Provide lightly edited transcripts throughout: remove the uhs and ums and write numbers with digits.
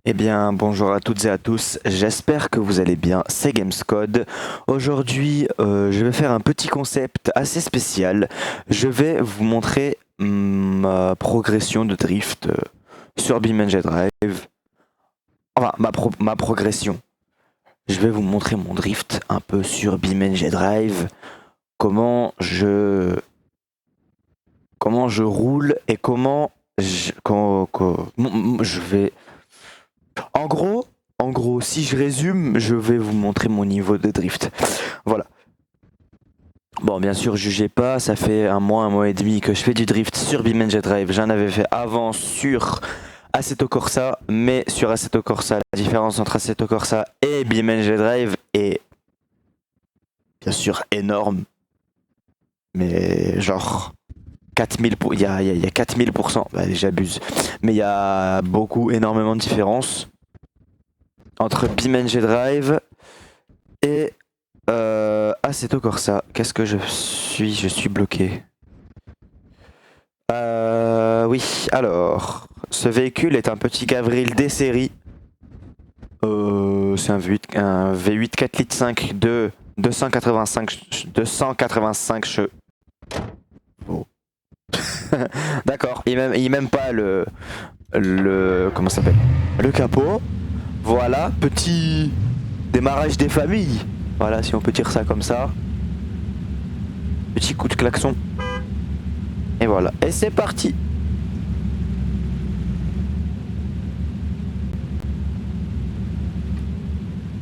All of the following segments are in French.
Eh bien, bonjour à toutes et à tous, j'espère que vous allez bien, c'est Gamescode. Aujourd'hui, je vais faire un petit concept assez spécial. Je vais vous montrer ma progression de drift sur BeamNG Drive. Enfin, ma progression. Je vais vous montrer mon drift un peu sur BeamNG Drive, comment je roule et je vais. En gros, si je résume, je vais vous montrer mon niveau de drift. Voilà. Bon, bien sûr, jugez pas, ça fait un mois et demi que je fais du drift sur BeamNG Drive. J'en avais fait avant sur Assetto Corsa, mais sur Assetto Corsa, la différence entre Assetto Corsa et BeamNG Drive est bien sûr énorme, mais genre 4000 il y a 4000%, bah, j'abuse, mais il y a énormément de différence entre BeamNG Drive et Assetto Corsa. Qu'est-ce que je suis? Je suis bloqué. Oui, alors, ce véhicule est un petit Gavril D série. C'est un V8 4 litres 5 de 285 chevaux. Oh. D'accord, il m'aime pas comment ça s'appelle? Le capot. Voilà, petit démarrage des familles. Voilà, si on peut dire ça comme ça. Petit coup de klaxon. Et voilà, et c'est parti.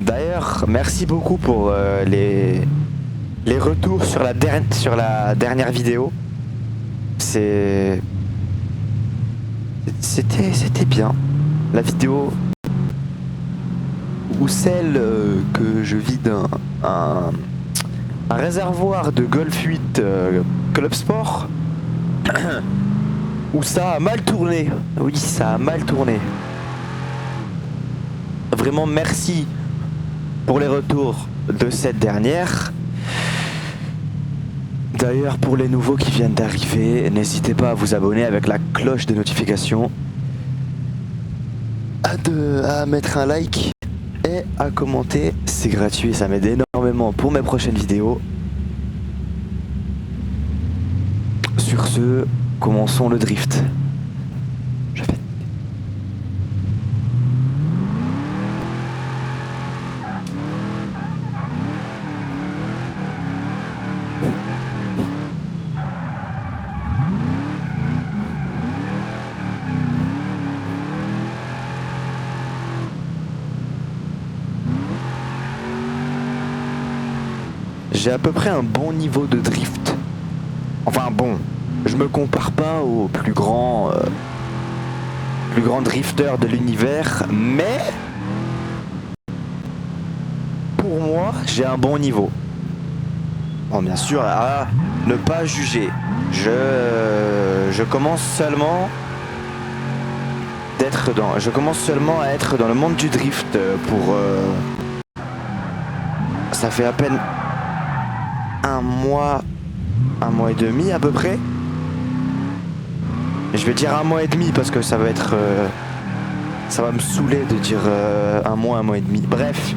D'ailleurs, merci beaucoup pour les retours sur la dernière vidéo. C'était bien. La vidéo ou celle que je vide un réservoir de Golf 8 Club Sport où ça a mal tourné. Oui, ça a mal tourné. Vraiment merci pour les retours de cette dernière. D'ailleurs, pour les nouveaux qui viennent d'arriver, n'hésitez pas à vous abonner avec la cloche de notification, à mettre un like et à commenter. C'est gratuit, ça m'aide énormément pour mes prochaines vidéos. Sur ce, commençons le drift. Je fais... J'ai à peu près un bon niveau de drift. Enfin bon, je me compare pas aux plus grands drifters de l'univers, mais pour moi, j'ai un bon niveau. Bon, bien sûr, à ne pas juger. Je commence seulement à être dans le monde du drift ça fait à peine un mois et demi à peu près. Je vais dire un mois et demi parce que ça va me saouler de dire un mois et demi. Bref.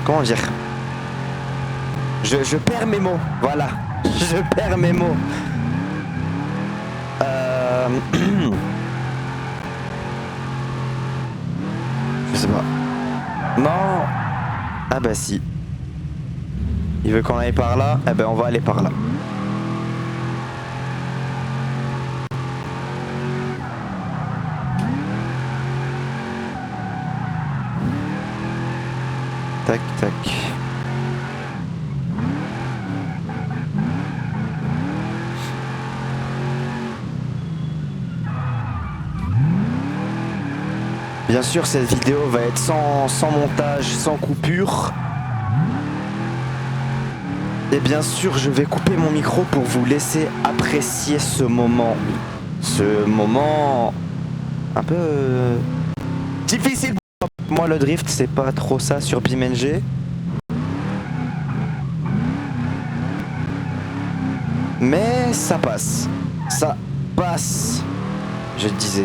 Comment dire? Je perds mes mots, voilà. Je perds mes mots. Je sais pas. Non. Ah bah si. Il veut qu'on aille par là. Eh ben on va aller par là. Tac tac. Bien sûr, cette vidéo va être sans montage, sans coupure. Et bien sûr, je vais couper mon micro pour vous laisser apprécier ce moment. Ce moment un peu difficile pour moi le drift c'est pas trop ça sur BeamNG. Mais ça passe. Ça passe, je disais.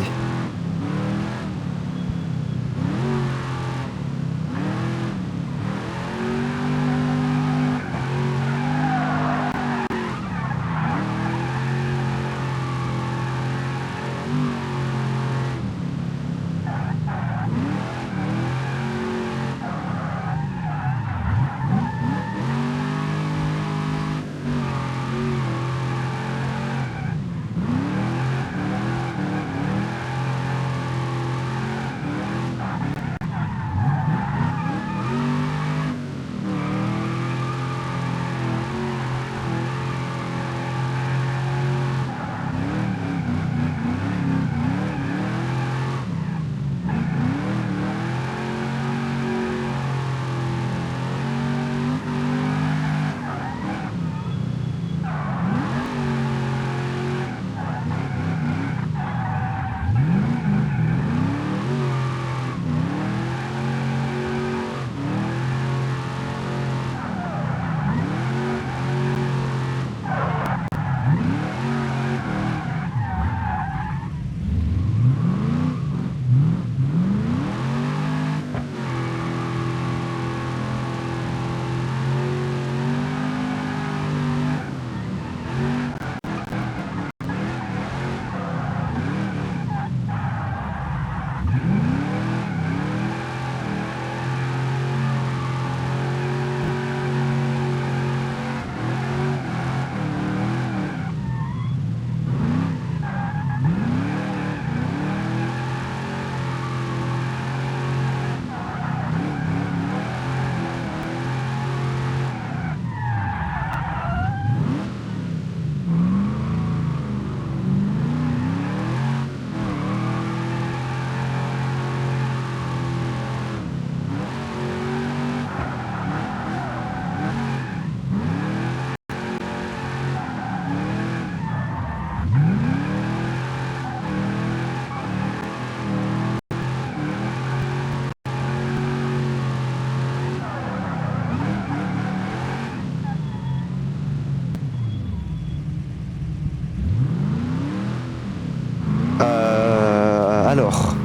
Alors,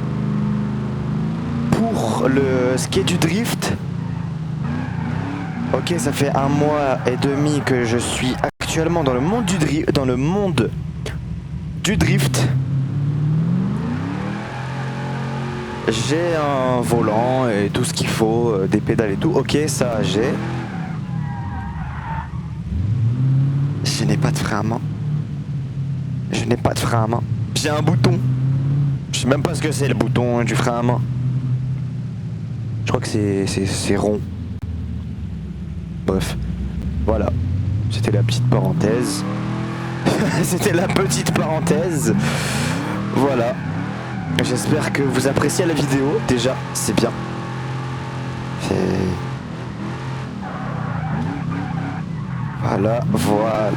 pour ce qui est du drift, ok, ça fait 1 mois et demi que je suis actuellement dans le monde du drift. J'ai un volant et tout ce qu'il faut, des pédales et tout. Ok, ça j'ai. Je n'ai pas de frein à main. Je n'ai pas de frein à main. J'ai un bouton. Je sais même pas ce que c'est le bouton du frein à main. Je crois que c'est rond. Bref. Voilà. C'était la petite parenthèse. C'était la petite parenthèse. Voilà. J'espère que vous appréciez la vidéo. Déjà, c'est bien. Voilà, voilà.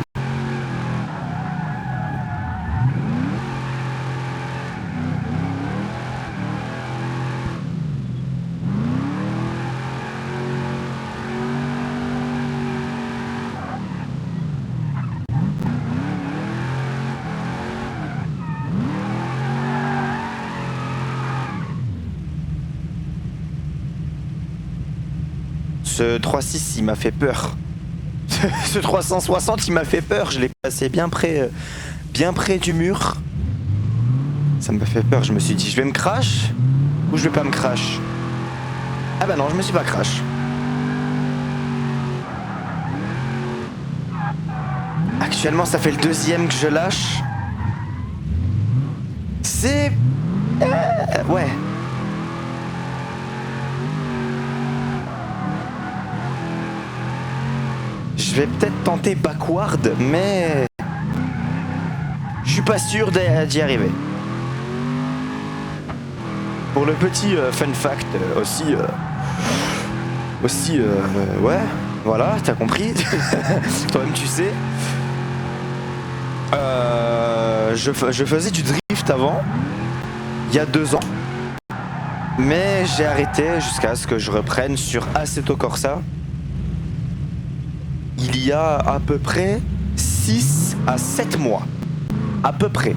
Ce 3.6 il m'a fait peur. Ce 360 il m'a fait peur. Je l'ai passé bien près du mur. Ça m'a fait peur. Je me suis dit je vais me crash ou je vais pas me crash. Ah bah non, je me suis pas crash. Actuellement ça fait le 2e que je lâche. C'est... ouais. Je vais peut-être tenter backward, mais je suis pas sûr d'y arriver. Pour le petit fun fact aussi, ouais, voilà, t'as compris. Toi-même tu sais. Je faisais du drift avant, il y a 2 ans. Mais j'ai arrêté jusqu'à ce que je reprenne sur Assetto Corsa. Il y a à peu près 6 à 7 mois. À peu près.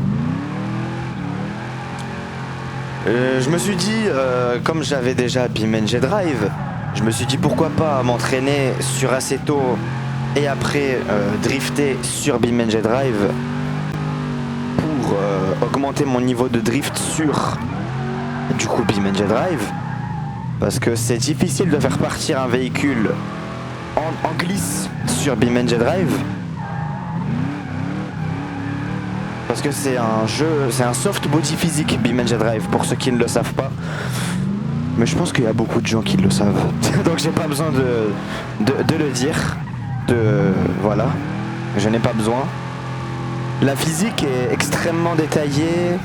Je me suis dit, comme j'avais déjà BeamNG Drive, je me suis dit pourquoi pas m'entraîner sur Assetto et après drifter sur BeamNG Drive pour augmenter mon niveau de drift sur du coup BeamNG Drive, parce que c'est difficile de faire partir un véhicule en glisse sur BeamNG Drive, parce que c'est un jeu, c'est un soft body physique BeamNG Drive pour ceux qui ne le savent pas, mais je pense qu'il y a beaucoup de gens qui le savent donc j'ai pas besoin de le dire, voilà, je n'ai pas besoin. La physique est extrêmement détaillée,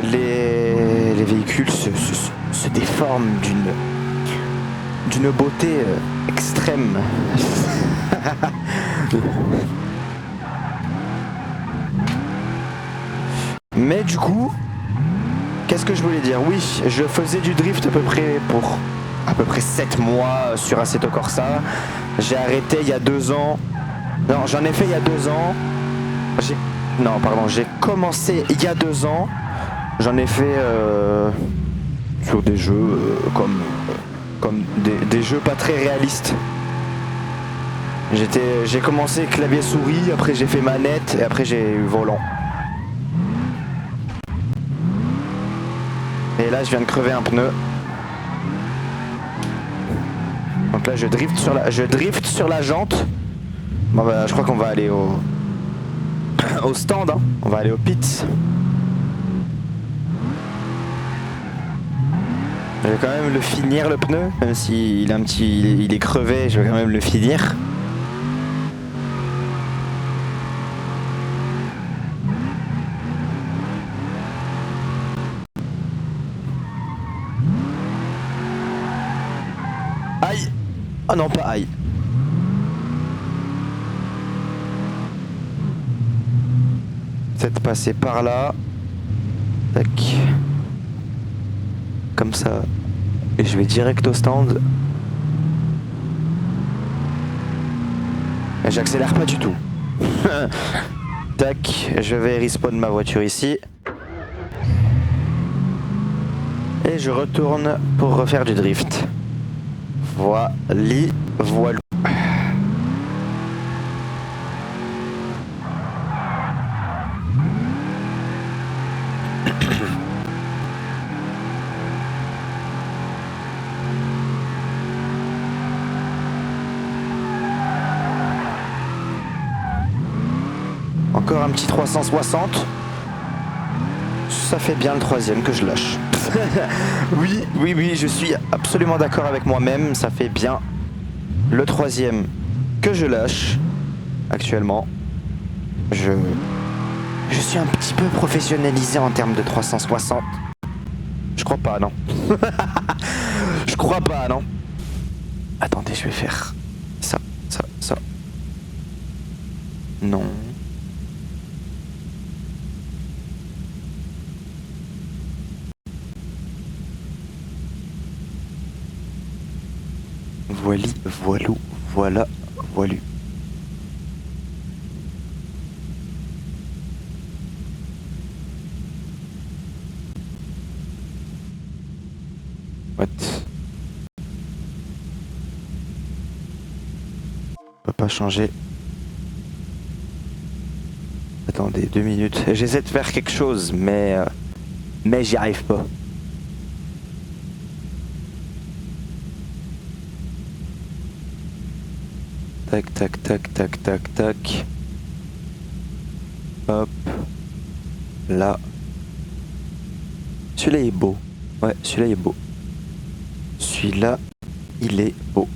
les véhicules se déforment d'une beauté extrême. Mais du coup, qu'est-ce que je voulais dire? Oui, je faisais du drift pour à peu près 7 mois sur Assetto Corsa. J'ai arrêté il y a 2 ans. Non, j'en ai fait il y a 2 ans. J'ai commencé il y a 2 ans. J'en ai fait sur des jeux comme des jeux pas très réalistes. J'ai commencé clavier souris, après j'ai fait manette et après j'ai eu volant. Et là je viens de crever un pneu. Donc là je drift sur la jante. Bon bah je crois qu'on va aller au stand, hein. On va aller au pit. Je vais quand même le finir le pneu, même s'il il est crevé, je vais quand même le finir. Aïe! Oh non, pas aïe. Peut-être passer par là. Tac. Comme ça. Et je vais direct au stand. Et j'accélère pas du tout. Tac. Je vais respawn ma voiture ici. Et je retourne pour refaire du drift. Voilà. Encore un petit 360. Ça fait bien le 3e que je lâche. oui, je suis absolument d'accord avec moi-même. Ça fait bien le 3e que je lâche actuellement. Je suis un petit peu professionnalisé en termes de 360. Je crois pas, non. Je crois pas, non. Attendez, je vais faire ça. Non. Voilà. What? On peut pas changer. Attendez 2 minutes. J'essaie de faire quelque chose, mais j'y arrive pas. Tac. Hop. Là. Celui-là est beau. Ouais, celui-là est beau. Celui-là, il est beau.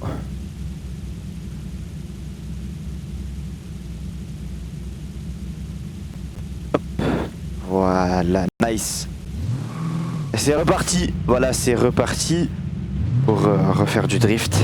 Hop. Voilà, nice. C'est reparti. Voilà, c'est reparti pour refaire du drift.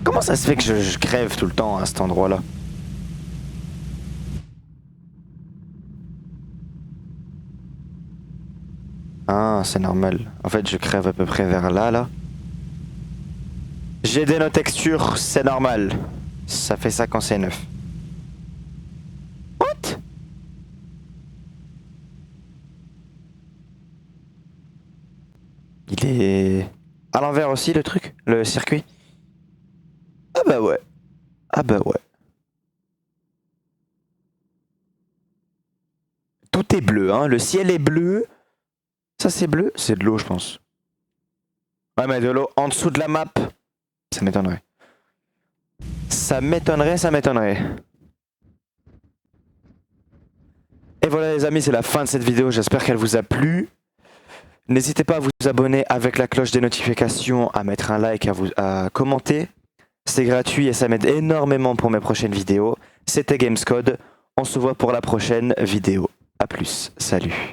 Comment ça se fait que je crève tout le temps à cet endroit-là? Ah, c'est normal. En fait, je crève à peu près vers là, là. J'ai des no-textures, c'est normal. Ça fait ça quand c'est neuf. What? Il est à l'envers aussi, le truc? Le circuit? Ah bah ouais. Ah bah ouais. Tout est bleu, hein. Le ciel est bleu. Ça, c'est bleu? C'est de l'eau, je pense. Ouais, mais de l'eau en dessous de la map. Ça m'étonnerait. Ça m'étonnerait, ça m'étonnerait. Et voilà les amis, c'est la fin de cette vidéo. J'espère qu'elle vous a plu. N'hésitez pas à vous abonner avec la cloche des notifications, à mettre un like, à commenter. C'est gratuit et ça m'aide énormément pour mes prochaines vidéos. C'était Gamescode. On se voit pour la prochaine vidéo. A plus. Salut.